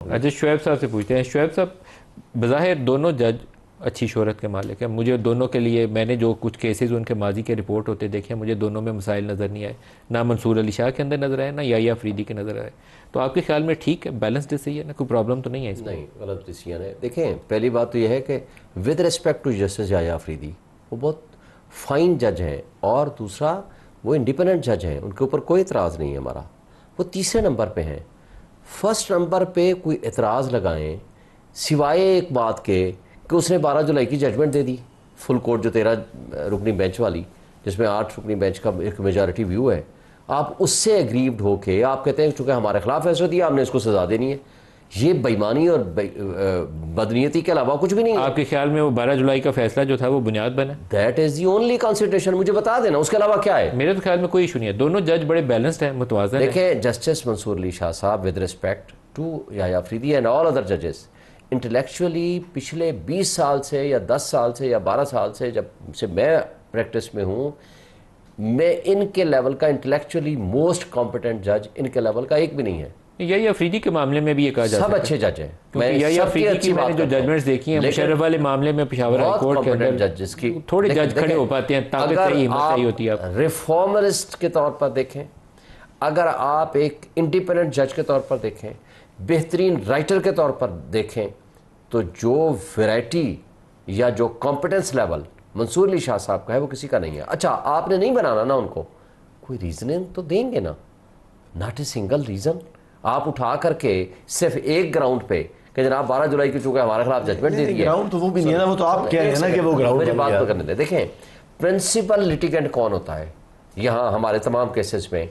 अच्छा, शुएब साहब से पूछते हैं। शुएब साहब, बज़ाहिर दोनों जज अच्छी शोहरत के मालिक हैं। मुझे दोनों के लिए, मैंने जो कुछ केसेस उनके माजी के रिपोर्ट होते देखे हैं, मुझे दोनों में मसाइल नज़र नहीं आए। ना मंसूर अली शाह के अंदर नज़र आए, ना याया अफरीदी के नज़र आए। तो आपके ख्याल में ठीक है, बैलेंस डिसीजन है, कोई प्रॉब्लम तो नहीं है इसमें? नहीं, गलत डिसीजन है। देखें, पहली बात तो यह है कि with respect to justice Yahya Afridi, वो बहुत फाइन जज हैं, और दूसरा वो इंडिपेंडेंट जज हैं, उनके ऊपर कोई एतराज़ नहीं है हमारा। वो तीसरे नंबर पे हैं। फर्स्ट नंबर पे कोई एतराज़ लगाएं सिवाय एक बात के कि उसने 12 जुलाई की जजमेंट दे दी, फुल कोर्ट जो 13 रुकनी बेंच वाली, जिसमें 8 रुकनी बेंच का एक मेजॉरिटी व्यू है, आप उससे एग्रीव्ड होके आप कहते हैं चूँकि हमारे खिलाफ फैसला दिया, हमने इसको सजा देनी है। ये बेईमानी और बदनीयती के अलावा कुछ भी नहीं है। आपके ख्याल में वो 12 जुलाई का फैसला जो था वो बुनियाद बना? That is the only consideration, मुझे बता देना, उसके अलावा क्या है? मेरे तो ख्याल में कोई इशू नहीं है, दोनों जज बड़े बैलेंस्ड हैं, मुतवाज़न हैं। देखें, जस्टिस मंसूर अली शाह साहब, with respect to Yahya Afridi and all other जजेस, इंटेलेक्चुअली पिछले 20 साल से या 10 साल से या 12 साल से जब से मैं प्रैक्टिस में हूँ, मैं इनके लेवल का इंटेलेक्चुअली मोस्ट कॉम्पिटेंट जज इनके लेवल का एक भी नहीं है। याया अफरीदी के मामले में भी ये कहा जाता है सब अच्छे जज हैं, क्योंकि याया अफरीदी की मैंने जो जजमेंट्स देखी हैं, मुशर्रफ वाले मामले में पेशावर हाई कोर्ट के अंदर जजेस की थोड़े जज खड़े हो पाते हैं, ताकत चाहिए, हिम्मत चाहिए होती है। आप रिफॉर्मरिस्ट के तौर पर देखें, अगर आप एक इंडिपेंडेंट जज के तौर पर देखें, बेहतरीन राइटर के तौर पर देखें, तो जो वैरायटी या जो कॉम्पिटेंस लेवल मंसूर अली शाह साहब का है वो किसी का नहीं है। अच्छा, आपने नहीं बनाना ना उनको, कोई रीजनिंग तो देंगे ना, नॉट ए सिंगल रीजन। आप उठा करके सिर्फ एक ग्राउंड पे कि जनाब 12 जुलाई की चूंकि हमारे खिलाफ जजमेंट दे दी है, ग्राउंड तो वो भी नहीं है ना, वो तो आप कह रहे हैं ना कि वो ग्राउंड। मुझे बात तो करने दें। देखें, प्रिंसिपल लिटिगेंट कौन होता है यहाँ हमारे तमाम केसेस में?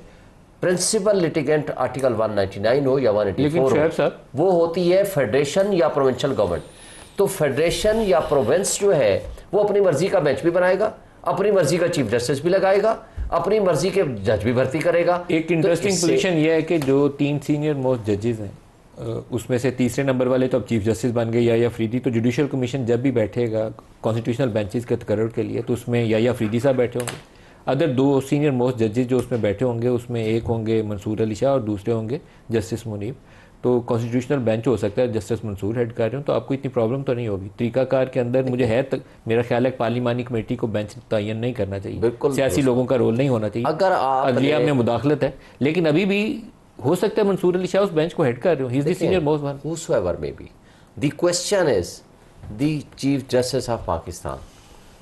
प्रिंसिपल लिटिगेंट आर्टिकल 199 हो या 184 हो, वो होती है फेडरेशन या प्रोविंशियल गवर्नमेंट। तो फेडरेशन या प्रोविंस जो है वो अपनी मर्जी का बेंच भी बनाएगा, अपनी मर्जी का चीफ जस्टिस भी लगाएगा, अपनी मर्जी के जज भी भर्ती करेगा। एक इंटरेस्टिंग पोजीशन ये है कि जो 3 सीनियर मोस्ट जजेस हैं, उसमें से तीसरे नंबर वाले तो अब चीफ जस्टिस बन गए याया अफरीदी। तो जुडिशल कमीशन जब भी बैठेगा कॉन्स्टिट्यूशनल बेंचेस के तकर्रुर के लिए, तो उसमें याया अफरीदी साहब बैठे होंगे। अदर 2 सीनियर मोस्ट जजेस जो उसमें बैठे होंगे, उसमें एक होंगे मंसूर अली शाह और दूसरे होंगे जस्टिस मुनीब। तो कॉन्स्टिट्यूशनल बेंच हो सकता है जस्टिस मंसूर हेड कर रहे हो, तो आपको इतनी प्रॉब्लम तो नहीं होगी। तरीकाकार के अंदर मुझे है तक मेरा ख्याल है पार्लिमानी कमेटी को बेंच तयन नहीं करना चाहिए, बिल्कुल सियासी लोगों का रोल नहीं होना चाहिए। अगर अदलिया में मुदाखलत है, लेकिन अभी भी हो सकता है मंसूर अली शाह उस बेंच को हेड कर रहे हो, he is the senior most one. whosoever may be, the question is the chief justice of Pakistan,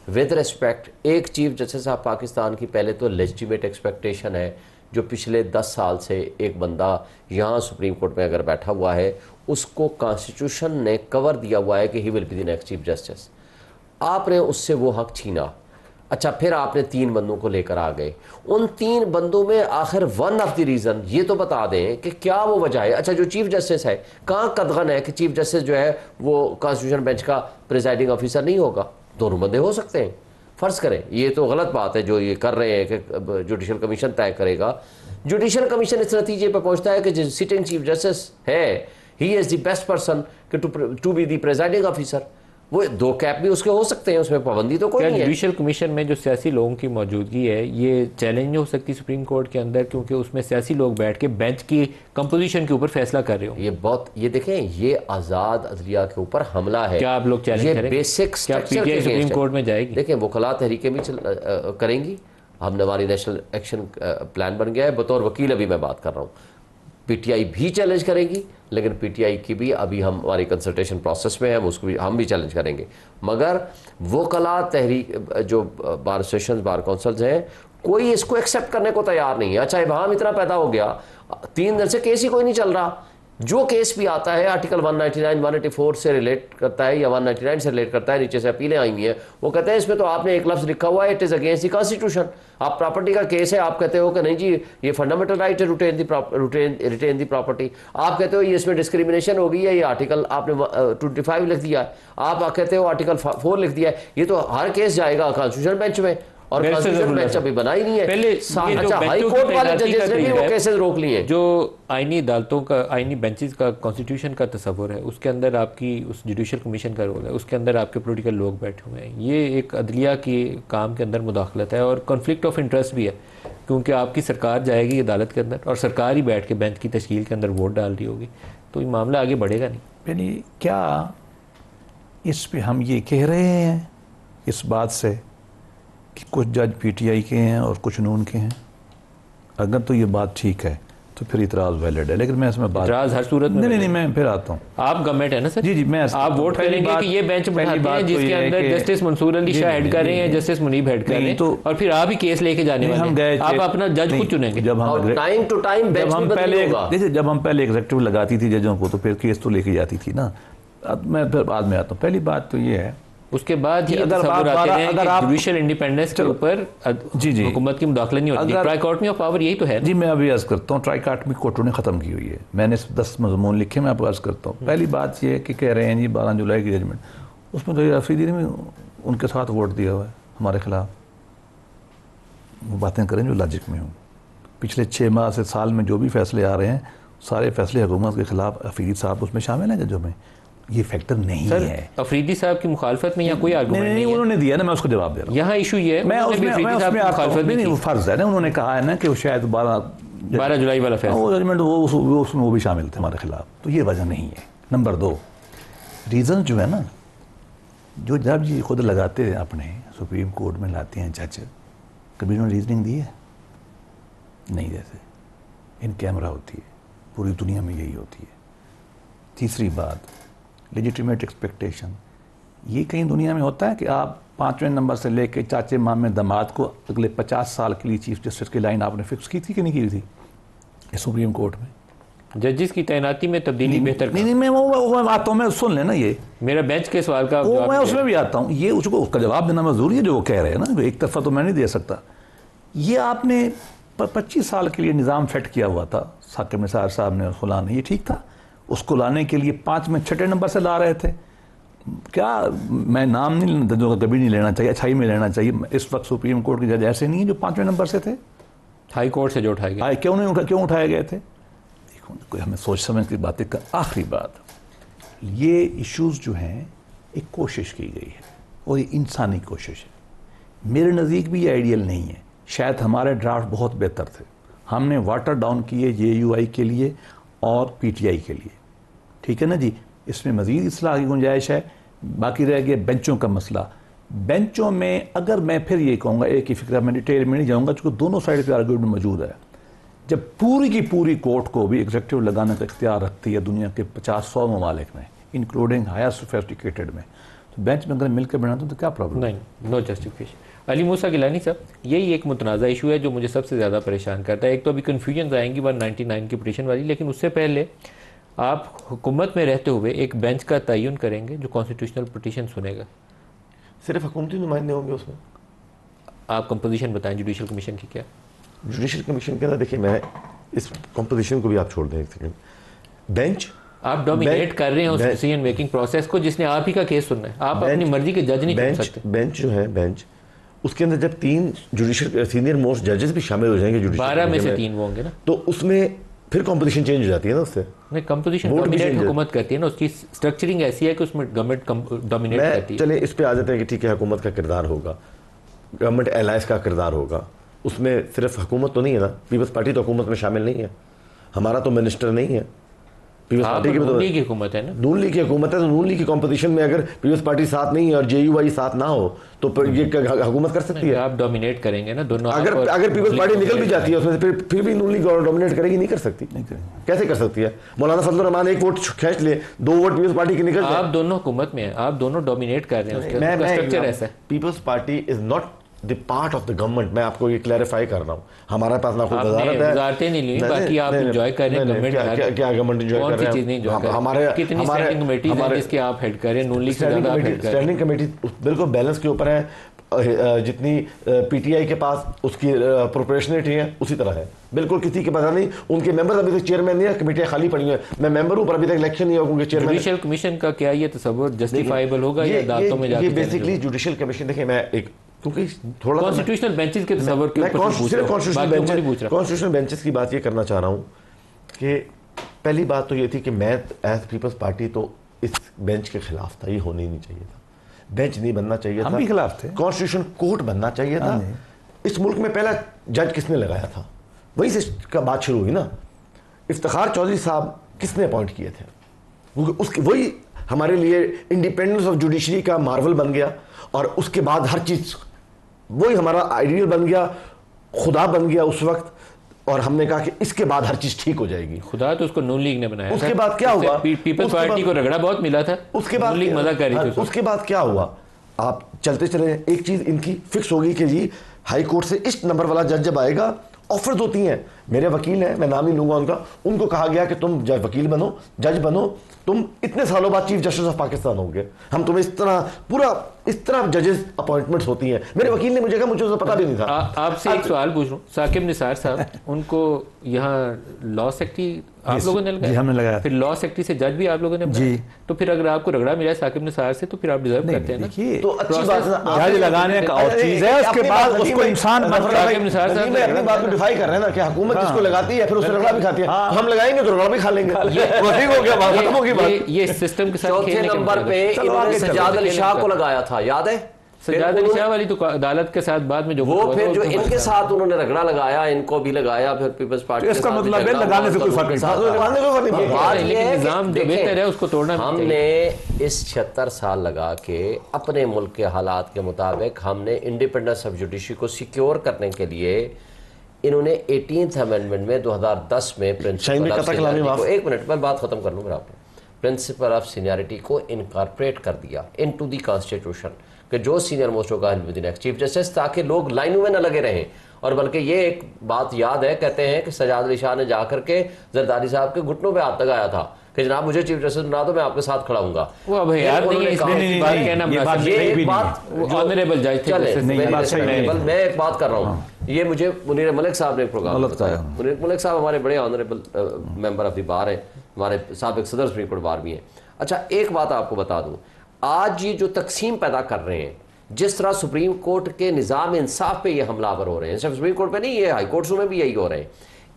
with respect, एक चीफ जस्टिस ऑफ पाकिस्तान की पहले तो लेजिटिमेट एक्सपेक्टेशन है, जो पिछले 10 साल से एक बंदा यहाँ सुप्रीम कोर्ट में अगर बैठा हुआ है, उसको कॉन्स्टिट्यूशन ने कवर दिया हुआ है कि he will be the next chief justice. आपने उससे वो हक छीना। अच्छा, फिर आपने 3 बंदों को लेकर आ गए। उन 3 बंदों में आखिर वन ऑफ द रीज़न ये तो बता दें कि क्या वो वजह है। अच्छा, जो चीफ जस्टिस है, कहाँ कदगन है कि चीफ जस्टिस जो है वो कॉन्स्टिट्यूशन बेंच का प्रिजाइडिंग ऑफिसर नहीं होगा? दोनों बंदे हो सकते हैं। फ़र्ज़ करें, ये तो गलत बात है जो ये कर रहे हैं कि जुडिशल कमीशन तय करेगा। जुडिशल कमीशन इस नतीजे पर पहुंचता है कि जो सिटिंग चीफ जस्टिस है, he is the best person to be the presiding officer. वो 2 कैप भी उसके हो सकते हैं, उसमें पाबंदी तो कोई नहीं है। जुडिशल कमीशन में जो सियासी लोगों की मौजूदगी है, ये चैलेंज हो सकती है सुप्रीम कोर्ट के अंदर, क्योंकि उसमें सियासी लोग बैठ के बेंच की कंपोजिशन के ऊपर फैसला कर रहे हो। ये देखें, ये आज़ाद अदलिया के ऊपर हमला है। क्या आप लोग चैलेंज करेंगे? बेसिक पीटीआई सुप्रीम कोर्ट में जाएगी? देखें, वकला तहरीकें भी करेंगी। हमने हमारी नेशनल एक्शन प्लान बन गया है, बतौर वकील अभी मैं बात कर रहा हूँ। पीटीआई भी चैलेंज करेगी, लेकिन पीटीआई की भी अभी हम हमारी कंसल्टेशन प्रोसेस में है, उसको भी हम भी चैलेंज करेंगे। मगर वकला तहरीक जो बार एसोसिएशन, बार काउंसिल्स हैं, कोई इसको एक्सेप्ट करने को तैयार नहीं है। अच्छा, इबहम इतना पैदा हो गया, 3 दिन से केस ही कोई नहीं चल रहा। जो केस भी आता है आर्टिकल 199, 184 से रिलेट करता है या 199 से रिलेट करता है, नीचे से अपीलें आई हुई हैं, वो कहते हैं इसमें तो आपने एक लफ्ज़ लिखा हुआ है, it is against the constitution. आप प्रॉपर्टी का केस है, आप कहते हो कि नहीं जी ये फंडामेंटल राइट है, रिटेन दी प्रॉपर्टी। आप कहते हो ये इसमें डिस्क्रिमिनेशन हो गई है, ये आर्टिकल आपने 25 लिख दिया है। आप कहते हो आर्टिकल 4 लिख दिया है। ये तो हर केस जाएगा कॉन्स्टिट्यूशन बेंच में, और कॉन्स्टिट्यूशन बेंच अभी बना ही नहीं है। पहले अच्छा, हाई कोर्ट वाले जजेस ने भी वो केसेस रोक लिए। जो आईनी अदालतों का, आईनी बेंचेस का कॉन्स्टिट्यूशन का तस्वुर है, उसके अंदर आपकी उस जुडिशल कमीशन का रोल है, उसके अंदर आपके पॉलिटिकल लोग बैठे हुए हैं। ये एक अदलिया की काम के अंदर मुदाखलत है, और कॉन्फ्लिक्ट ऑफ इंटरेस्ट भी है, क्योंकि आपकी सरकार जाएगी अदालत के अंदर और सरकार ही बैठ के बेंच की तश्कील के अंदर वोट डाल रही होगी। तो ये मामला आगे बढ़ेगा नहीं। यानी क्या इस पे हम ये कह रहे हैं इस बात से कि कुछ जज पीटीआई के हैं और कुछ नून के हैं? अगर तो ये बात ठीक है तो फिर इतराज़ वैलिड है, लेकिन मैं इसमें बात इतराज़ हर सूरत में नहीं मैं फिर आता हूँ। आप गवर्नमेंट है ना सर? जी जी, मैं आप वोट करेंगे कि ये बेंच बनाते हैं जिसके अंदर जस्टिस मंसूर अली शाह हेड कर रहे हैं, जस्टिस मुनीब हेड कर रहे हैं, तो और फिर आप ही केस लेके जाने वाले हैं, आप अपना जज खुद चुनेंगे। जब हम टाइम टू टाइम जब हम पहले एग्जेक्टिव लगाती थी जजों को तो फिर केस तो लेके जाती थी ना। अब मैं फिर बाद में आता हूँ। पहली बात तो ये है, उसके बाद ये अगर आप जुडिशियल इंडिपेंडेंस के ऊपर जी हुकूमत की मुदाखलत नहीं होती, ट्राइकॉटमी ऑफ पावर यही तो है जी। मैं अभी अर्ज करता हूँ, ट्राइकॉटमी कोर्टों ने ख़त्म की हुई है, मैंने 10 मज़मून लिखे, मैं आपको अर्ज करता हूँ। पहली बात ये है कि कह रहे हैं जी 12 जुलाई की जजमेंट, उसमें तो अफरीदी ने उनके साथ वोट दिया हुआ है हमारे खिलाफ। वो बातें करें जो लॉजिक में हूँ। पिछले 6 माह से साल में जो भी फैसले आ रहे हैं सारे फैसले हुकूमत के खिलाफ अफरीदी साहब उसमें शामिल हैं जजों में। ये फैक्टर नहीं सर, है। अफरीदी साहब की मुखालफत में या कोई आर्गुमेंट नहीं है? उन्होंने दिया ना, मैं उसको जवाब दे रहा हूँ। यहाँ इशू ये है, मैं उसमें वो फर्ज है ना, उन्होंने कहा है ना कि वो शायद 12 जुलाई वाला फैसला, वो जजमेंट उसमें वो भी शामिल थे हमारे खिलाफ, तो ये वजह नहीं है। नंबर 2, रीज़न जो है ना, जो जब जी खुद लगाते हैं अपने सुप्रीम कोर्ट में लाते हैं जज, कभी उन्होंने रीजनिंग दी है नहीं? जैसे इन कैमरा होती है, पूरी दुनिया में यही होती है। तीसरी बात, लेजिटिमेट एक्सपेक्टेशन, ये कहीं दुनिया में होता है कि आप 5वें नंबर से लेके चाचे मामे दामाद को अगले 50 साल के लिए चीफ जस्टिस की लाइन आपने फिक्स की थी कि नहीं की थी सुप्रीम कोर्ट में? जजेस की तैनाती में तब्दीली बेहतर नहीं मैं वो आता हूँ, मैं सुन लेना, ये मेरा बेंच के सवाल का वो मैं उसमें भी आता हूँ। ये उसका जवाब देना मजबूरी है जो वो कह रहे हैं ना, एक तरफा तो मैं नहीं दे सकता। ये आपने 25 साल के लिए निज़ाम सेट किया हुआ था, साकिब निसार साहब ने और फलां ने, ये ठीक था। उसको लाने के लिए 5 में 6 नंबर से ला रहे थे। क्या मैं नाम नहीं जजों का कभी नहीं लेना चाहिए, अच्छाई में लेना चाहिए। इस वक्त सुप्रीम कोर्ट के जज ऐसे नहीं है जो 5वें नंबर से थे, हाई कोर्ट से जो उठाए गए। क्यों उठाए गए थे? देखो, कोई हमें सोच समझ की बातें कर। आखिरी बात, ये इश्यूज जो हैं एक कोशिश की गई है और ये इंसानी कोशिश है। मेरे नज़दीक भी ये आइडियल नहीं है। शायद हमारे ड्राफ्ट बहुत बेहतर थे, हमने वाटर डाउन किए JUI के लिए और PTI के लिए, ठीक है ना जी। इसमें मज़ीद इस्लाह की गुंजाइश है। बाकी रह गया बेंचों का मसला। बेंचों में अगर मैं फिर ये कहूँगा, एक ही फिक्र, मैं डिटेल में नहीं जाऊँगा चूँकि दोनों साइड पे आर्गूमेंट मौजूद है। जब पूरी की पूरी कोर्ट को भी एग्जेक्टिव लगाने का इख्तियार रखती है दुनिया के 50-100 ममालिक में, इंक्लूडिंग हायर सोफिस्टिकेटेड में, तो बेंच में अगर मिलकर बनाते तो क्या प्रॉब्लम? नहीं, नो जस्टिफिकेशन। अली मूसा गिलानी साहब, यही एक मुतनाज़ा इशू है जो मुझे सबसे ज़्यादा परेशान करता है। एक तो अभी कन्फ्यूजन आएंगी 199 की पिटीशन वाली, लेकिन उससे पहले आप हुकूमत में रहते हुए एक बेंच का तयन करेंगे जो कॉन्स्टिट्यूशनल पिटीशन सुनेगा। सिर्फ हुकूमती नुमाइंदे होंगे उसमें? आप कंपोजिशन बताएं जुडिशल कमीशन की। क्या जुडिशल कमीशन के अंदर देखिए, मैं इस कंपोजिशन को भी आप छोड़ दें एक सेकेंड। बेंच आप डोमिनेट कर रहे हैं उस डिसीजन मेकिंग प्रोसेस को जिसने आप ही का केस सुनना है। आप अपनी मर्जी के जज नहीं चुन सकते। बेंच जो है, बेंच उसके अंदर जब 3 जुडिशल सीनियर मोस्ट जजेस भी शामिल हो जाएंगे, 12 में से 3 वो होंगे ना, तो उसमें फिर कंपोजिशन चेंज हो जाती है ना। उससे नहीं, कंपोजिशन डोमिनेट हुकूमत करती है ना, उसकी स्ट्रक्चरिंग ऐसी है कि उसमें गवर्नमेंट डोमिनेट करती है। चलिए इस पे आ जाते हैं कि ठीक है, हुकूमत का किरदार होगा, गवर्नमेंट एलायंस का किरदार होगा। उसमें सिर्फ हुकूमत तो नहीं है ना, पीपल्स पार्टी तो हुकूमत में शामिल नहीं है, हमारा तो मिनिस्टर नहीं है। पीपल्स पार्टी की नून लीग की हुकूमत है ना, नून लीग की हुकूमत है, तो नून लीग की कंपोजिशन में अगर पीपल्स पार्टी साथ नहीं है और JUI साथ ना हो तो ये हुकूमत कर सकती है। आप डोमिनेट करेंगे ना दोनों। अगर पीपल्स पार्टी निकल भी जाती है उसमें फिर भी नून लीग डोमिनेट करेगी? नहीं कर सकती। कैसे कर सकती है? मौलाना फजलुर रहमान 1 वोट खींच ले, 2 वोट पीपल्स पार्टी के निकल जाए। आप दोनों हुकूमत में हैं, आप दोनों डोमिनेट कर रहे हैं, उसका स्ट्रक्चर ऐसा है। People's party is not the part of the government. मैं आपको ये क्लैरिफाई कर रहा हूँ, हमारे पास ना कोई वजारत है, नहीं ली, बाकी आप एंजॉय कर रहे हैं गवर्नमेंट। क्या गवर्नमेंट एंजॉय कर रहे हैं? चीज नहीं एंजॉय कर रहे? हमारे कितनी स्टैंडिंग कमेटीज हैं जिसके आप हेड कर रहे हैं, नून लीग से ज्यादा आप हेड कर रहे हैं। स्टैंडिंग कमेटी बिल्कुल बैलेंस के ऊपर है, जितनी PTI के पास उसकी प्रोपोर्शनलिटी है उसी तरह है, बिल्कुल किसी के पास नहीं। उनके मेंबर्स अभी तक चेयरमैन नहीं है, कमेटियां खाली पड़ी हैं। मैं मेंबर हूं पर अभी तक इलेक्शन नहीं होगा चेयरमैन। जुडिशल कमिशन का क्या ये तसव्वुर जस्टिफाइबल होगा या अदालतों में जाके? ये बेसिकली जुडिशल कमीशन, देखिए मैं एक क्योंकि थोड़ा कॉन्स्टिट्यूशनल बेंचेस के तसव्वुर के ऊपर कॉन्स्टिट्यूशनल बेंचेस की बात ये करना चाह रहा हूँ कि पहली बात तो ये थी कि मैं एज पीपल्स पार्टी तो इस बेंच के खिलाफ था, ये होना ही नहीं चाहिए था। बेंच नहीं बनना चाहिए था, हम भी खिलाफ थे। कॉन्स्टिट्यूशन कोर्ट बनना चाहिए था। इस मुल्क में पहला जज किसने लगाया था? वहीं से बात शुरू हुई ना। इफ्तिखार चौधरी साहब किसने अपॉइंट किए थे? क्योंकि उसके वही हमारे लिए इंडिपेंडेंस ऑफ जुडिशरी का मार्वल बन गया, और उसके बाद हर चीज वही हमारा आइडियल बन गया, खुदा बन गया उस वक्त, और हमने कहा कि इसके बाद हर चीज ठीक हो जाएगी। खुदा तो उसको नून लीग ने बनाया उसके बाद क्या हुआ? पीपल्स पार्टी को रगड़ा बहुत मिला था, उसके बाद लीग मजा कर रही थी। उसके बाद क्या हुआ? आप चलते चले, एक चीज इनकी फिक्स होगी कि जी हाई कोर्ट से इस नंबर वाला जज जब आएगा, ऑफर्स होती हैं, मेरे वकील हैं, मैं नाम नहीं लूंगा उनका, उनको कहा गया कि तुम जज वकील बनो, जज बनो, तुम इतने सालों बाद चीफ जस्टिस ऑफ पाकिस्तान होंगे, हम तुम्हें इस तरह पूरा इस तरह जजेस अपॉइंटमेंट्स होती हैं। मेरे वकील ने मुझे कहा, मुझे तो पता भी नहीं था। आपसे एक सवाल पूछ रहा हूँ, साकिब निसार साहब, उनको यहाँ लॉ सेक्रेटरी आप लोगों ने लगाया? जी, हमने लगाया। फिर लॉ सेक्रेटरी से जज भी आप लोगों ने बनाया? जी। तो फिर अगर आपको रगड़ा मिला साकिब निसार से, तो फिर आप डिजर्व करते हैं ना? देखिए, तो अच्छी बात है, जज लगाने का और चीज है, उसके बाद उसको इंसान बनकर अपनी बात को डिफाई कर रहे हैं ना कि हुकूमत जिसको लगाती है फिर उससे रगड़ा भी खाती है, हम लगाएंगे तो रगड़ा भी खा लेंगे। वही हो गया, बात खत्म होगी बात। ये सिस्टम के साथ चौथे नंबर पे इन्होंने सजाद अली शाह को लगाया था, याद है? सजाद अली शाह वाली तो अदालत के साथ बाद में जो वो फिर जो इनके साथ उन्होंने रगड़ा लगाया, इनको भी लगाया, फिर पीपल्स पार्टी इसका मतलब है लगाने से कोई फर्क नहीं। निजाम जो बेहतर है उसको तोड़ना। हमने इस 76 साल लगा के अपने मुल्क के हालात के मुताबिक हमने इंडिपेंडेंस ऑफ जुडिशरी को सिक्योर करने के लिए इन्होंने 18th अमेंडमेंट में 2010 में प्रिंसिपल ऑफ, एक मिनट मैं बात खत्म कर लूँ मेरा, प्रिंसिपल ऑफ सीनियरिटी को इनकॉर्पोरेट कर दिया इनटू द कॉन्स्टिट्यूशन कि जो सीनियर मोस्ट होगा with the next chief justice, ताकि लोग लाइनों में न लगे रहें। और बल्कि ये एक बात याद है, कहते हैं कि सजाद अली शाह ने जाकर के जरदारी साहब के घुटनों पे हाथ लगाया था कि जनाब मुझे चीफ जस्टिस बना दो, मैं आपके साथ खड़ा हूंगा। वो अब याद नहीं है, मैं एक बात कर रहा हूँ, ये मुझे मुनीर मलिक साहब ने एक प्रोग्राम बताया। मुनीर मलिक साहब हमारे बड़े honourable member of the bar है, हमारे साबिक सदर सुप्रीम कोर्ट बार भी हैं। अच्छा, एक बात आपको बता दूं, आज ये जो तकसीम पैदा कर रहे हैं, जिस तरह सुप्रीम कोर्ट के निज़ाम इंसाफ पे ये हमलावर हो रहे हैं, सिर्फ सुप्रीम कोर्ट पे नहीं, ये हाई कोर्ट्स में भी यही हो रहे हैं,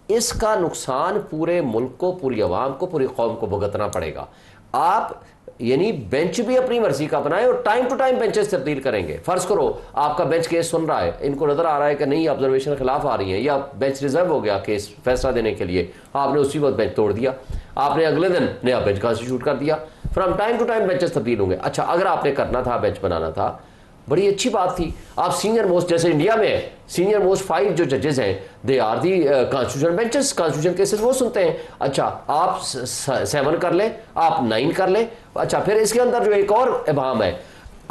इसका नुकसान पूरे मुल्क को, पूरी आवाम को, पूरी कौम को भुगतना पड़ेगा। आप यानी बेंच भी अपनी मर्जी का बनाए और टाइम टू टाइम बेंचेस तब्दील करेंगे। फर्ज करो आपका बेंच केस सुन रहा है, इनको नजर आ रहा है कि नहीं ऑब्जर्वेशन के खिलाफ आ रही है, या बेंच रिजर्व हो गया केस फैसला देने के लिए, आपने उसी वक्त बेंच तोड़ दिया, आपने अगले दिन नया बेंच कॉन्स्टिट्यूट कर दिया। From time to time benches तब्दील होंगे। अच्छा, अगर आपने करना था, बेंच बनाना था, बड़ी अच्छी बात थी। आप सीनियर मोस्ट, जैसे इंडिया में है, सीनियर मोस्ट 5 जो जजेस हैं, they are the constitution benches, constitution cases वो सुनते हैं। अच्छा, आप 7 कर लें, आप 9 कर लें। अच्छा, फिर इसके अंदर जो एक और इबाम है,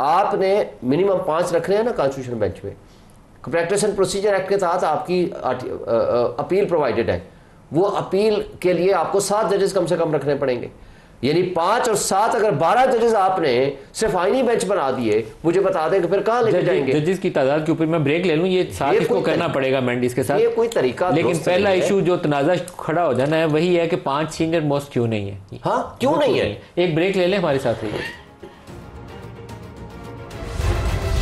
आपने मिनिमम 5 रखने हैं ना कॉन्स्टिट्यूशन बेंच में। प्रैक्टिस एंड प्रोसीजर एक्ट के तहत आपकी अपील प्रोवाइडेड है, वो अपील के लिए आपको 7 जजेस कम से कम रखने पड़ेंगे। यानी 5 और 7, अगर 12 जजेस आपने सिर्फ आईनी बेंच बना दिए, मुझे बता दें कि फिर कहां लेके जाएंगे? जजेस की तादाद के ऊपर मैं ब्रेक ले लूं, ये साथ इसको करना पड़ेगा मैंडीज के साथ, ये कोई तरीका। लेकिन पहला इशू जो तनाजा खड़ा हो जाना है वही है कि 5 सीनियर मोस्ट क्यों नहीं है। हाँ, क्यों नहीं है? एक ब्रेक ले लें, हमारे साथ रहिए।